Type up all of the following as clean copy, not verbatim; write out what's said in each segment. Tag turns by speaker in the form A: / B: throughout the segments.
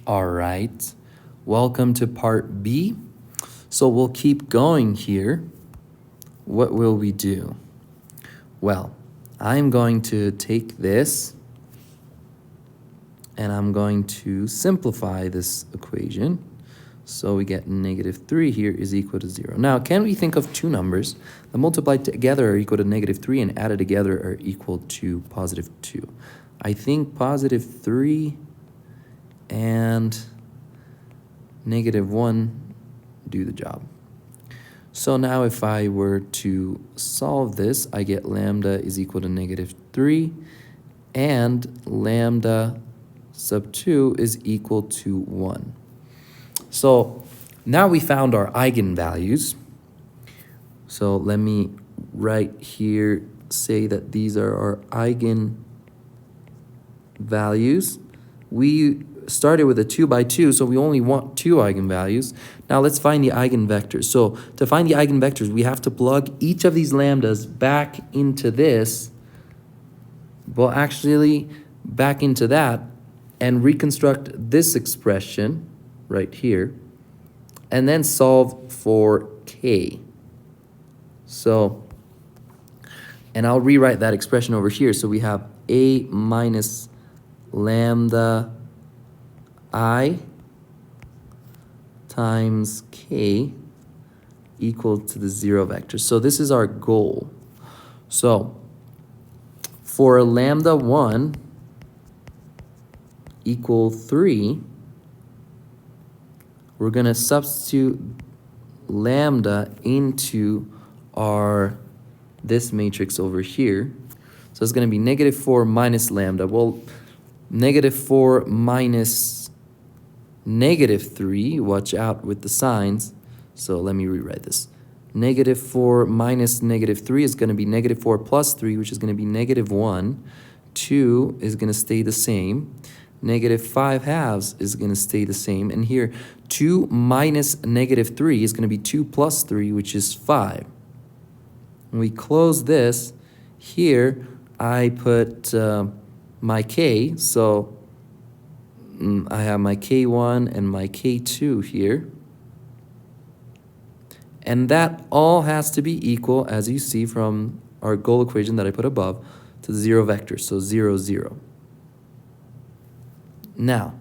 A: All right, welcome to part B. So we'll keep going here. What will we do? Well, I'm going to take this and I'm going to simplify this equation. So we get -3 here is equal to 0. Now, can we think of two numbers that multiplied together are equal to -3 and added together are equal to +2? I think +3 and -1 do the job. So now if I were to solve this, I get lambda is equal to -3 and lambda sub 2 is equal to 1. So now we found our eigenvalues. So let me right here say that these are our eigenvalues. We started with a 2 by 2, so we only want 2 eigenvalues. Now let's find the eigenvectors. So to find the eigenvectors, we have to plug each of these lambdas back into this, well, actually back into that, and reconstruct this expression right here, and then solve for k. So, and I'll rewrite that expression over here. So we have a minus lambda I times k equal to the 0 vector. So this is our goal. So for lambda 1 equal 3, we're going to substitute lambda into this matrix over here. So it's going to be -4 minus lambda. Well, -4 minus -3, watch out with the signs. So let me rewrite this. -4 minus -3 is going to be -4 plus 3, which is going to be -1. 2 is going to stay the same. -5/2 is going to stay the same. And here, 2 minus -3 is going to be 2 plus 3, which is 5. When we close this, here I put my k, so I have my k1 and my k2 here. And that all has to be equal, as you see from our goal equation that I put above, to the 0 vector, so 0, 0. Now,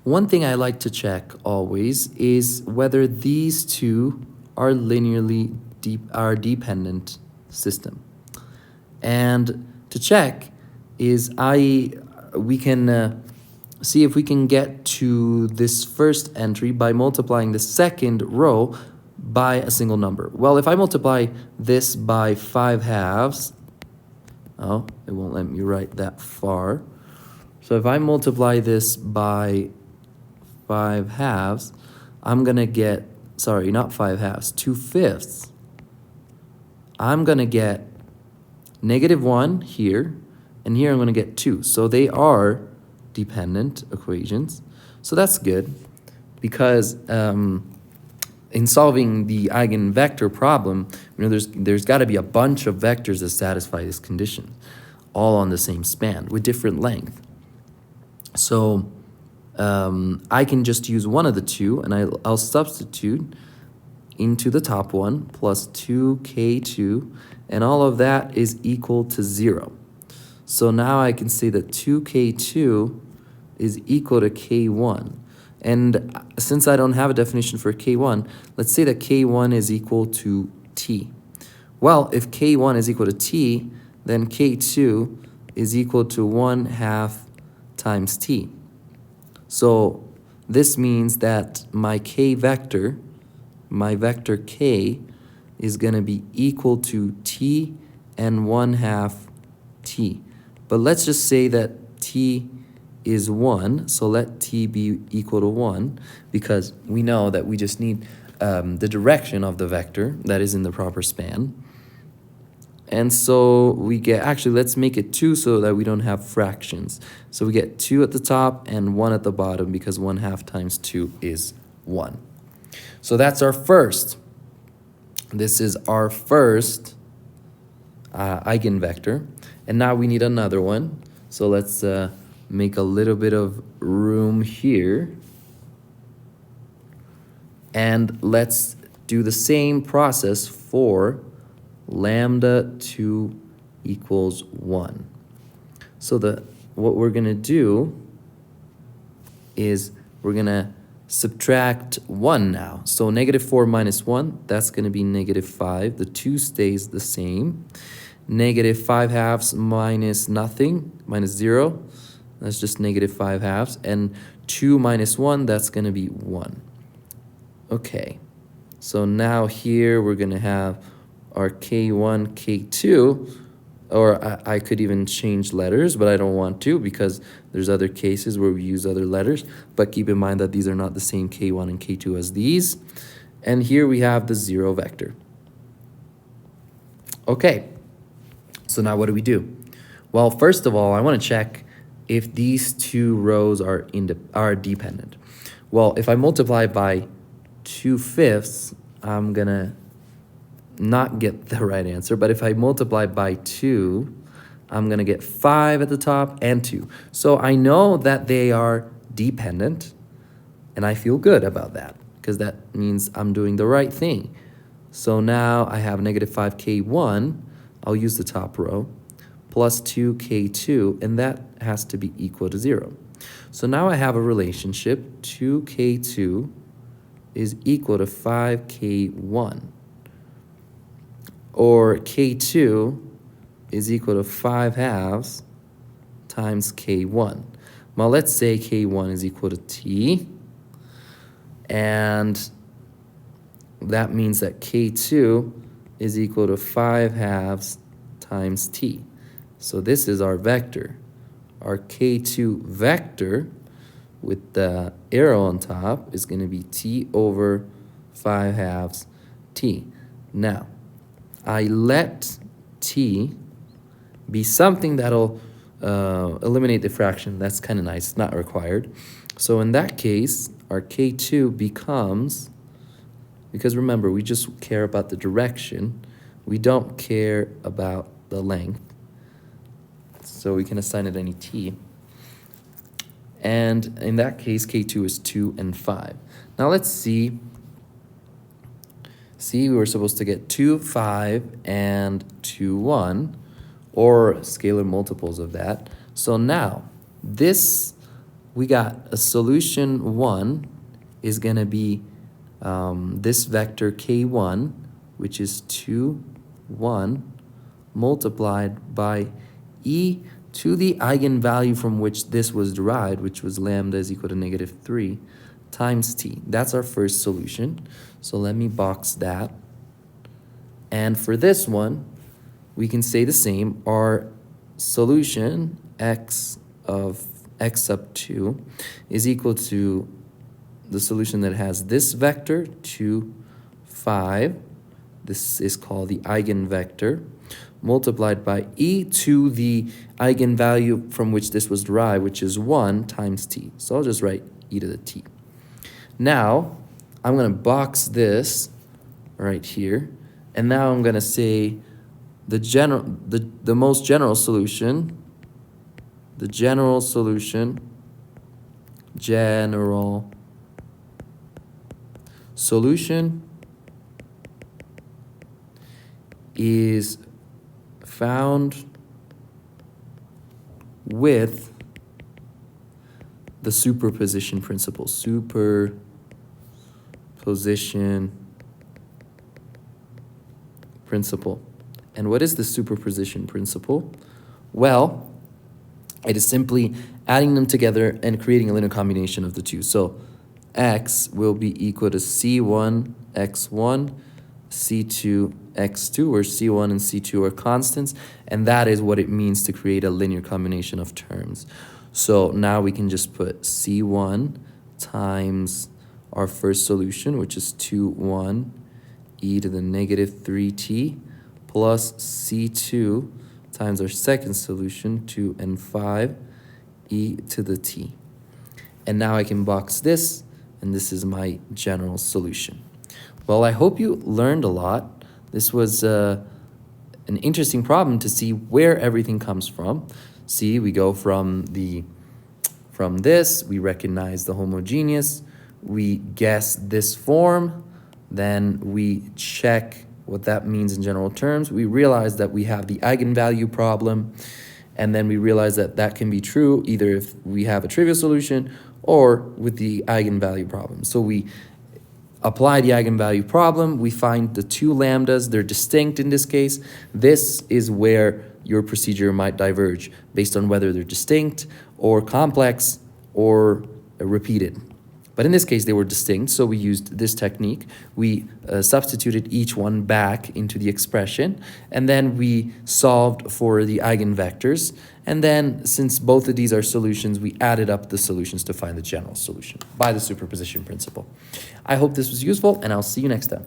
A: one thing I like to check always is whether these two are linearly dependent system. And to check is we can see if we can get to this first entry by multiplying the second row by a single number. Well, if I multiply this by 5/2, oh, it won't let me write that far. So if I multiply this by 5/2, I'm going to get, sorry, not 5/2, 2/5. I'm going to get -1 here, and here I'm going to get 2. So they are dependent equations. So that's good, because in solving the eigenvector problem, there's got to be a bunch of vectors that satisfy this condition, all on the same span with different length. So I can just use one of the two, and I'll substitute into the top one plus 2k2, and all of that is equal to 0. So now I can say that 2k2 is equal to k1. And since I don't have a definition for k1, let's say that k1 is equal to t. Well, if k1 is equal to t, then k2 is equal to 1/2 times t. So this means that my k vector, my vector k, is going to be equal to t and 1/2 t. But let's just say that t is 1, so let t be equal to 1, because we know that we just need the direction of the vector that is in the proper span. And so we get, actually, let's make it 2 so that we don't have fractions. So we get 2 at the top and 1 at the bottom, because 1/2 times 2 is 1. So that's our first. This is our first eigenvector. And now we need another one. So let's make a little bit of room here. And let's do the same process for lambda 2 equals 1. So what we're going to do is we're going to subtract 1 now. So -4 minus 1, that's going to be -5. The 2 stays the same. -5/2 minus nothing, minus 0. That's just -5/2. And 2 minus 1, that's going to be 1. Okay, so now here we're going to have our K1, K2, or I could even change letters, but I don't want to because there's other cases where we use other letters. But keep in mind that these are not the same K1 and K2 as these. And here we have the 0 vector. Okay, so now what do we do? Well, first of all, I want to check if these two rows are dependent. Well, if I multiply by 2/5, I'm going to not get the right answer, but if I multiply by 2, I'm going to get 5 at the top and 2. So I know that they are dependent, and I feel good about that because that means I'm doing the right thing. So now I have -5K1, I'll use the top row, plus 2K2, and that has to be equal to 0. So now I have a relationship, 2K2 is equal to 5K1. Or K2 is equal to 5/2 times K1. Now let's say K1 is equal to T. And that means that K2 is equal to 5/2 times T. So this is our vector. Our K2 vector with the arrow on top is going to be T over 5/2 T. Now, I let T be something that'll eliminate the fraction. That's kind of nice, not required. So in that case, our K2 becomes, because remember, we just care about the direction. We don't care about the length. So we can assign it any T. And in that case, K2 is 2 and 5. Now let's see. See, we were supposed to get 2, 5, and 2, 1, or scalar multiples of that. So now, we got a solution 1 is going to be this vector K1, which is 2, 1, multiplied by e to the eigenvalue from which this was derived, which was lambda is equal to -3 times t. That's our first solution. So let me box that. And for this one, we can say the same. Our solution, x of x sub 2, is equal to the solution that has this vector, 2, 5. This is called the eigenvector, multiplied by e to the eigenvalue from which this was derived, which is 1 times t. So I'll just write e to the t. Now, I'm going to box this right here, and now I'm going to say the most general solution, is found with the superposition principle. Superposition principle. And what is the superposition principle? Well, it is simply adding them together and creating a linear combination of the two. So x will be equal to c1 x1, c2 x2, where c1 and c2 are constants, and that is what it means to create a linear combination of terms. So now we can just put c1 times our first solution, which is 2, 1, e to the -3t, plus c2 times our second solution, 2 and 5, e to the t. And now I can box this, and this is my general solution. Well, I hope you learned a lot. This was an interesting problem to see where everything comes from. See, we go from the From this, we recognize the homogeneous, we guess this form, then we check what that means in general terms. We realize that we have the eigenvalue problem, and then we realize that that can be true either if we have a trivial solution or with the eigenvalue problem. So we apply the eigenvalue problem, we find the two lambdas, they're distinct in this case. This is where your procedure might diverge based on whether they're distinct or complex or repeated. But in this case, they were distinct, so we used this technique. We substituted each one back into the expression, and then we solved for the eigenvectors. And then, since both of these are solutions, we added up the solutions to find the general solution by the superposition principle. I hope this was useful, and I'll see you next time.